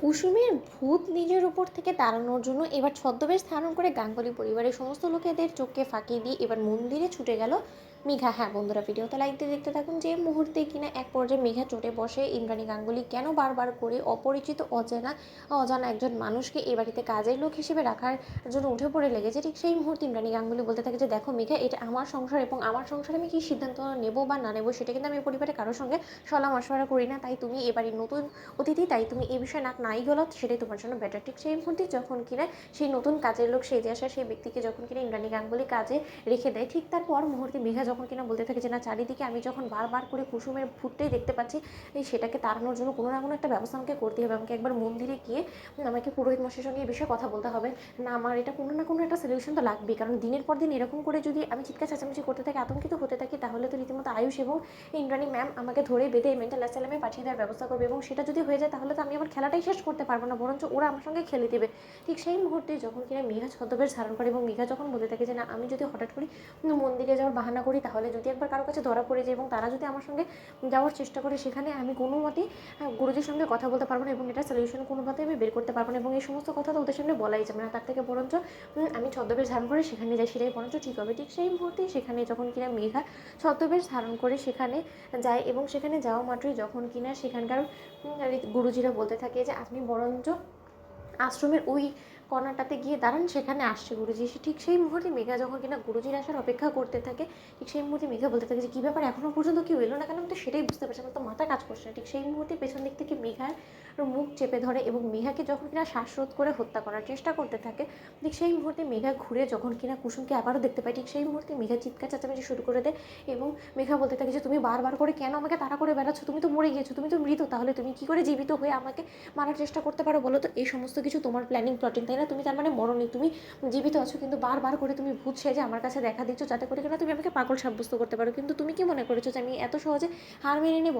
কুসুমের ভূত নিজের উপর থেকে তাড়ানোর জন্য এবার ছদ্মবেশ ধারণ করে গাঙ্গুলি পরিবারের সমস্ত লোকেদের চোখকে ফাঁকি দিয়ে এবার মন্দিরে ছুটে গেল মেঘা। হ্যাঁ বন্ধুরা, ভিডিওতে লাইক দিয়ে দেখতে থাকুন। যে মুহূর্তে কিনা এক পর্যায়ে মেঘা চটে বসে ইন্দ্রাণী গাঙ্গুলি কেন বারবার করে অপরিচিত অজানা একজন মানুষকে এ বাড়িতে কাজের লোক হিসেবে রাখার জন্য উঠে পড়ে লেগেছে, ঠিক সেই মুহূর্তে ইন্দ্রাণী গাঙ্গুলি বলতে থাকে যে দেখো মেঘা, এটা আমার সংসার এবং আমার সংসারে আমি কী সিদ্ধান্ত নেব বা না নেবো সেটা কিন্তু আমি পরিবারের কারোর সঙ্গে সলা মশওয়ারা করি না। তাই তুমি এবারই নতুন অতিথি, তাই তুমি এই বিষয়ে নাক নাই গলত, সেটাই তোমার জন্য বেটার। ঠিক সেই মুহূর্তে যখন কিনা সেই নতুন কাজের লোক সেজে আসা সেই ব্যক্তিকে যখন কিনা ইন্দ্রাণী গাঙ্গুলি কাজে রেখে দেয়, ঠিক তারপর মুহূর্তে মেঘা যখন কিনা বলতে থাকে যে না, চারিদিকে আমি যখন বারবার করে কুসুমের ভূতটাই দেখতে পাচ্ছি, এই সেটাকে তাড়ানোর জন্য কোনো না কোনো একটা ব্যবস্থা আমাকে করতে হবে। আমাকে একবার মন্দিরে গিয়ে আমাকে পুরোহিত মশাইয়ের সঙ্গে এই বিষয়ে কথা বলতে হবে। না, আমার এটা কোনো না কোনো একটা সলিউশন তো লাগবেই, কারণ দিনের পর দিন এরকম করে যদি আমি চিৎকার চেঁচামেচি করতে থাকি, আতঙ্কিত হতে থাকি, তাহলে তো রীতিমতো আয়ুষ এবং ইন্দ্রাণী ম্যাম আমাকে ধরে বেঁধে মেন্টাল অ্যাসাইলামে পাঠিয়ে দেওয়ার ব্যবস্থা করবে, এবং সেটা যদি হয়ে যায় তাহলে তো আমি আমার খেলাটাই শেষ করতে পারবো না, বরঞ্চ ওরা আমার সঙ্গে খেলে দেবে। ঠিক সেই মুহূর্তে যখন কিনা মেঘা ছদ্মবেশ ধারণ করে এবং মেঘা যখন বলতে থাকে যে না, আমি যদি হঠাৎ করে মন্দিরে যাওয়ার বাহানা করি, তাহলে যদি একবার কারো কাছে ধরা পড়ে যায় এবং তারা যদি আমার সঙ্গে যাওয়ার চেষ্টা করে, সেখানে আমি কোনো মতেই গুরুজির সঙ্গে কথা বলতে পারবো না এবং এটা সলিউশন কোনো মতেই আমি বের করতে পারবো না, এবং এই সমস্ত কথা তো ওদের সামনে বলাই যাবে না। তার থেকে বরঞ্চ আমি ছদ্মবেশ ধারণ করে সেখানে যাই, সেটাই বরঞ্চ ঠিক হবে। ঠিক সেই মুহূর্তে সেখানে যখন কিনা মেঘা ছদ্মবেশ ধারণ করে সেখানে যায় এবং সেখানে যাওয়া মাত্রই যখন কিনা সেখানকার গুরুজিরা বলতে থাকে যে আপনি বরঞ্চ আশ্রমের ওই কর্নারটাতে গিয়ে দাঁড়ান, সেখানে আসছে গুরুজি। ঠিক সেই মুহূর্তে মেঘা যখন কিনা গুরুজির আসার অপেক্ষা করতে থাকে, ঠিক সেই মুহূর্তে মেঘা বলতে থাকে যে কী ব্যাপার, এখনও পর্যন্ত কেউ এলো না কেন? আমি তো সেটাই বুঝতে পারছি, আমার তো মাথা কাজ করছে না। ঠিক সেই মুহূর্তে পেছন দিক থেকে মেঘার মুখ চেপে ধরে এবং মেঘাকে যখন কিনা শ্বাসরোধ করে হত্যা করার চেষ্টা করতে থাকে, ঠিক সেই মুহূর্তে মেঘা ঘুরে যখন কিনা কুসুমকে আবারও দেখতে পায়, ঠিক সেই মুহূর্তে মেঘা চিৎকার চেঁচামেচি শুরু করে দেয় এবং মেঘা বলতে থাকে যে তুমি বারবার করে কেন আমাকে তাড়া করে বেড়াচ্ছ? তুমি তো মরে গিয়েছো, তুমি তো মৃত, তাহলে তুমি কী করে জীবিত হয়ে আমাকে মারার চেষ্টা করতে পারো বলো তো? এই সমস্ত কিছু তোমার প্ল্যানিং প্লটিং, তাই না? তুমি তার মানে মরনি, তুমি জীবিত আছো, কিন্তু বারবার করে তুমি ভূত সেজে আমার কাছে দেখা দিচ্ছ যাতে করে কিনা তুমি আমাকে পাগল সাব্যস্ত করতে পারো। কিন্তু তুমি কি মনে করেছো যে আমি এত সহজে হার মেনে নেব?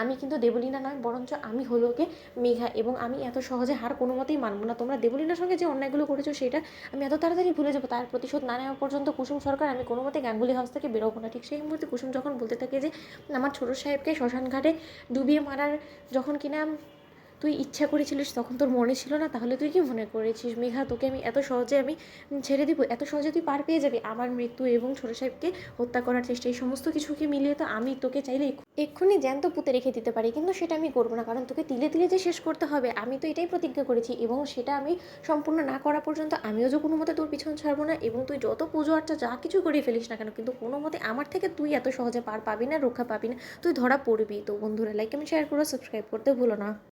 আমি কিন্তু দেবলীনা নয়, বরঞ্চ আমি হলো কে মেঘা, এবং আমি এত সহজে হার কোনো মতেই মানবো না। তোমরা দেবলীনার সঙ্গে যে অন্যায়গুলো করেছো সেটা আমি এত তাড়াতাড়ি ভুলে যাবো, তার প্রতিশোধ না নেওয়া পর্যন্ত কুসুম সরকার আমি কোনো মতে গাঙ্গুলি হাউস থেকে বেরোবো না। ঠিক সেই মুহূর্তে কুসুম যখন বলতে থাকে যে আমার ছোটো সাহেবকে শ্মশান ঘাটে ডুবিয়ে মারার যখন কিনা তুই ইচ্ছা করেছিলিস তখন তোর মনে ছিল না, তাহলে তুই কি মনে করেছিস মেঘা তোকে আমি এত সহজে আমি ছেড়ে দিব? এত সহজে তুই পার পেয়ে যাবি আমার মৃত্যু এবং ছোটো সাহেবকে হত্যা করার চেষ্টা? এই সমস্ত কিছুকে মিলিয়ে তো আমি তোকে চাইলে এক্ষুনি জ্যান্ত পুঁতে রেখে দিতে পারি, কিন্তু সেটা আমি করবো না, কারণ তোকে তিলে তিলে যে শেষ করতে হবে আমি তো এটাই প্রতিজ্ঞা করেছি, এবং সেটা আমি সম্পূর্ণ না করা পর্যন্ত আমিও যে কোনো মতে তোর পিছন ছাড়বো না। এবং তুই যত পুজো আর্চা যা কিছু করে ফেলিস না কেন, কিন্তু কোনো মতে আমার থেকে তুই এত সহজে পার পাবি না, রক্ষা পাবি না, তুই ধরা পড়বি। তো বন্ধুরা, লাইক কমেন্ট শেয়ার করো, সাবস্ক্রাইব করতে ভুলো না।